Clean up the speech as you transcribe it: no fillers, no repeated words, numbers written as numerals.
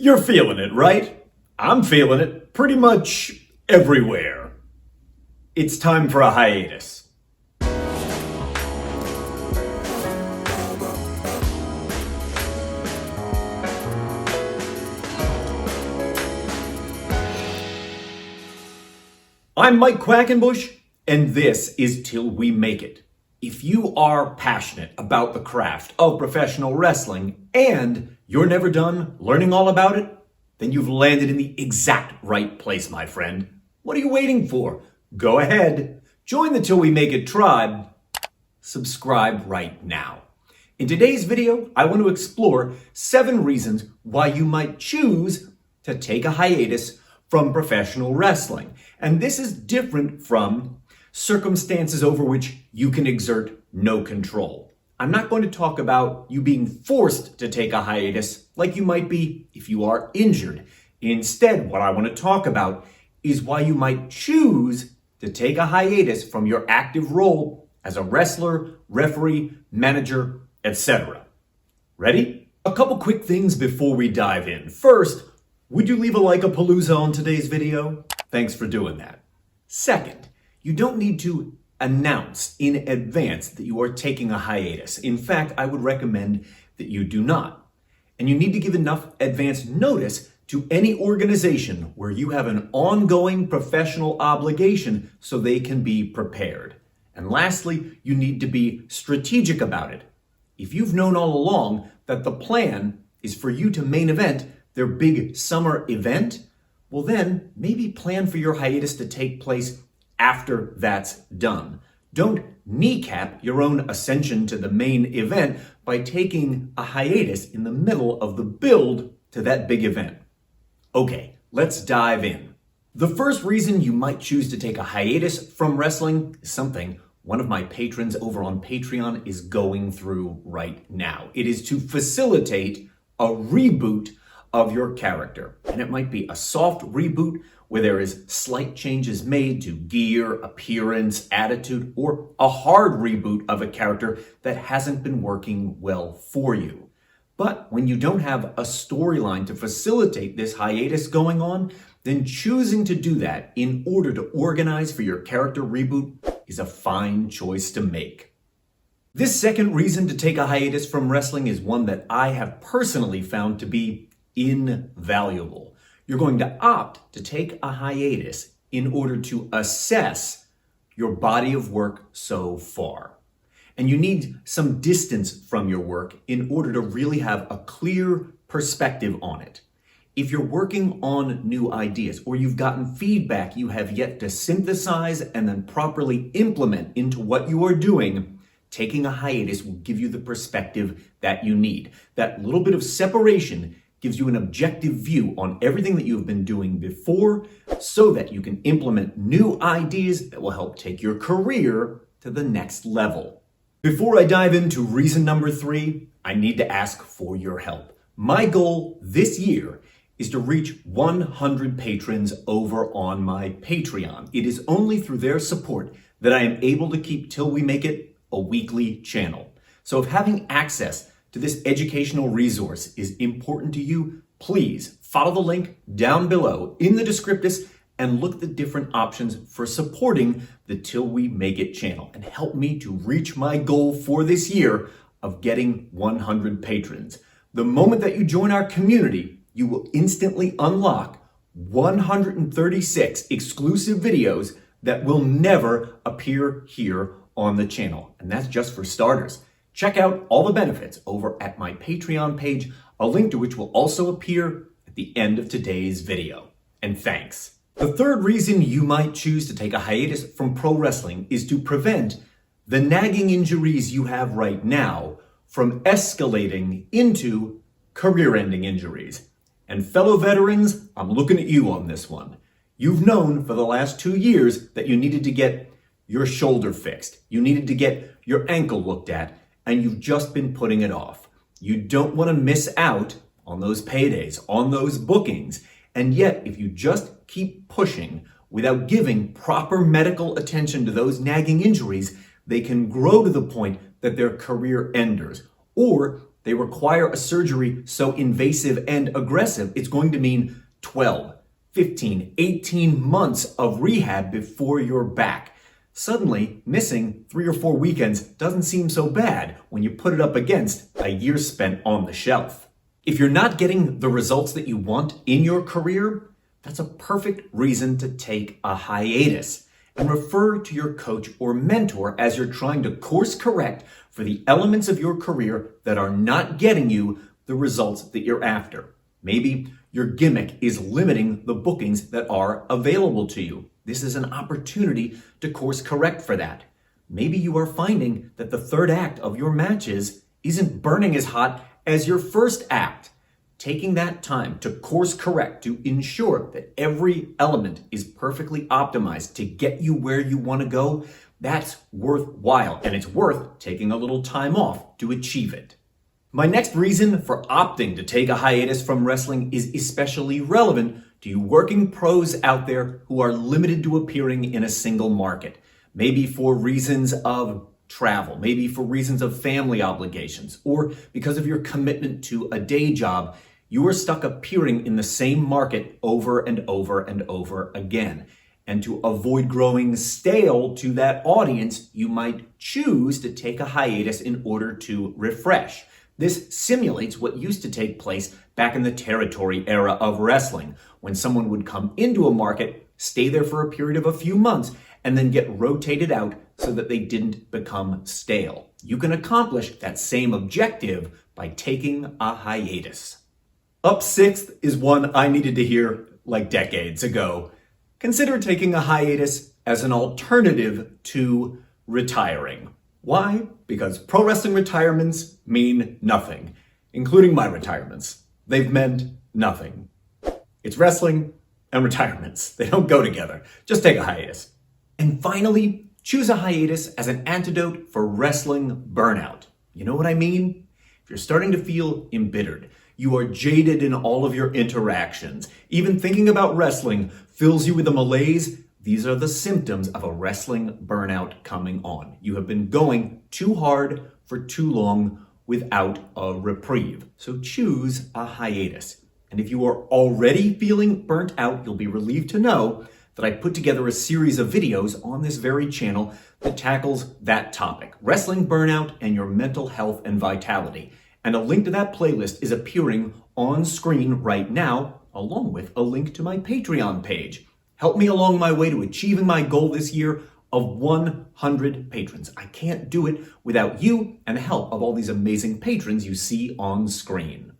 You're feeling it, right? I'm feeling it pretty much everywhere. It's time for a hiatus. I'm Mike Quackenbush, and this is Till We Make It. If you are passionate about the craft of professional wrestling and you're never done learning all about it, then you've landed in the exact right place, my friend. What are you waiting for? Go ahead, join the Till We Make It tribe. Subscribe right now. In today's video, I want to explore 7 reasons why you might choose to take a hiatus from professional wrestling. And this is different from circumstances over which you can exert no control. I'm not going to talk about you being forced to take a hiatus like you might be if you are injured. Instead, what I want to talk about is why you might choose to take a hiatus from your active role as a wrestler, referee, manager, etc. Ready? A couple quick things before we dive in. First, would you leave a like-a-palooza on today's video? Thanks for doing that. Second, you don't need to announce in advance that you are taking a hiatus. In fact, I would recommend that you do not. And you need to give enough advance notice to any organization where you have an ongoing professional obligation so they can be prepared. And lastly, you need to be strategic about it. If you've known all along that the plan is for you to main event their big summer event, well then maybe plan for your hiatus to take place after that's done. Don't kneecap your own ascension to the main event by taking a hiatus in the middle of the build to that big event. Okay, let's dive in. The first reason you might choose to take a hiatus from wrestling is something one of my patrons over on Patreon is going through right now. It is to facilitate a reboot of your character. And it might be a soft reboot where there is slight changes made to gear, appearance, attitude, or a hard reboot of a character that hasn't been working well for you. But when you don't have a storyline to facilitate this hiatus going on, then choosing to do that in order to organize for your character reboot is a fine choice to make. This second reason to take a hiatus from wrestling is one that I have personally found to be invaluable. You're going to opt to take a hiatus in order to assess your body of work so far. And you need some distance from your work in order to really have a clear perspective on it. If you're working on new ideas or you've gotten feedback you have yet to synthesize and then properly implement into what you are doing, taking a hiatus will give you the perspective that you need. That little bit of separation gives you an objective view on everything that you've been doing before so that you can implement new ideas that will help take your career to the next level. Before I dive into reason number 3, I need to ask for your help. My goal this year is to reach 100 patrons over on my Patreon. It is only through their support that I am able to keep Till We Make It a weekly channel. So if having access to this educational resource is important to you, please follow the link down below in the descriptus and look at the different options for supporting the Till We Make It channel and help me to reach my goal for this year of getting 100 patrons. The moment that you join our community, you will instantly unlock 136 exclusive videos that will never appear here on the channel. And that's just for starters. Check out all the benefits over at my Patreon page, a link to which will also appear at the end of today's video. And thanks. The third reason you might choose to take a hiatus from pro wrestling is to prevent the nagging injuries you have right now from escalating into career-ending injuries. And fellow veterans, I'm looking at you on this one. You've known for the last 2 years that you needed to get your shoulder fixed. You needed to get your ankle looked at, and you've just been putting it off. You don't want to miss out on those paydays, on those bookings. And yet, if you just keep pushing without giving proper medical attention to those nagging injuries, they can grow to the point that they're career enders. Or They require a surgery so invasive and aggressive, it's going to mean 12, 15, 18 months of rehab before you're back. Suddenly, missing 3 or 4 weekends doesn't seem so bad when you put it up against a year spent on the shelf. If you're not getting the results that you want in your career, that's a perfect reason to take a hiatus and refer to your coach or mentor as you're trying to course correct for the elements of your career that are not getting you the results that you're after. Maybe your gimmick is limiting the bookings that are available to you. This is an opportunity to course correct for that. Maybe you are finding that the third act of your matches isn't burning as hot as your first act. Taking that time to course correct to ensure that every element is perfectly optimized to get you where you want to go, that's worthwhile, and it's worth taking a little time off to achieve it. My next reason for opting to take a hiatus from wrestling is especially relevant to you working pros out there who are limited to appearing in a single market. Maybe for reasons of travel, maybe for reasons of family obligations, or because of your commitment to a day job, you are stuck appearing in the same market over and over and over again. And to avoid growing stale to that audience, you might choose to take a hiatus in order to refresh. This simulates what used to take place back in the territory era of wrestling, when someone would come into a market, stay there for a period of a few months, and then get rotated out so that they didn't become stale. You can accomplish that same objective by taking a hiatus. Up sixth is one I needed to hear like decades ago. Consider taking a hiatus as an alternative to retiring. Why? Because pro wrestling retirements mean nothing, including my retirements. They've meant nothing. It's wrestling and retirements. They don't go together. Just take a hiatus. And finally, choose a hiatus as an antidote for wrestling burnout. You know what I mean? If you're starting to feel embittered, you are jaded in all of your interactions, even thinking about wrestling fills you with a malaise, these are the symptoms of a wrestling burnout coming on. You have been going too hard for too long without a reprieve. So choose a hiatus. And if you are already feeling burnt out, you'll be relieved to know that I put together a series of videos on this very channel that tackles that topic, wrestling burnout and your mental health and vitality. And a link to that playlist is appearing on screen right now, along with a link to my Patreon page. Help me along my way to achieving my goal this year of 100 patrons. I can't do it without you and the help of all these amazing patrons you see on screen.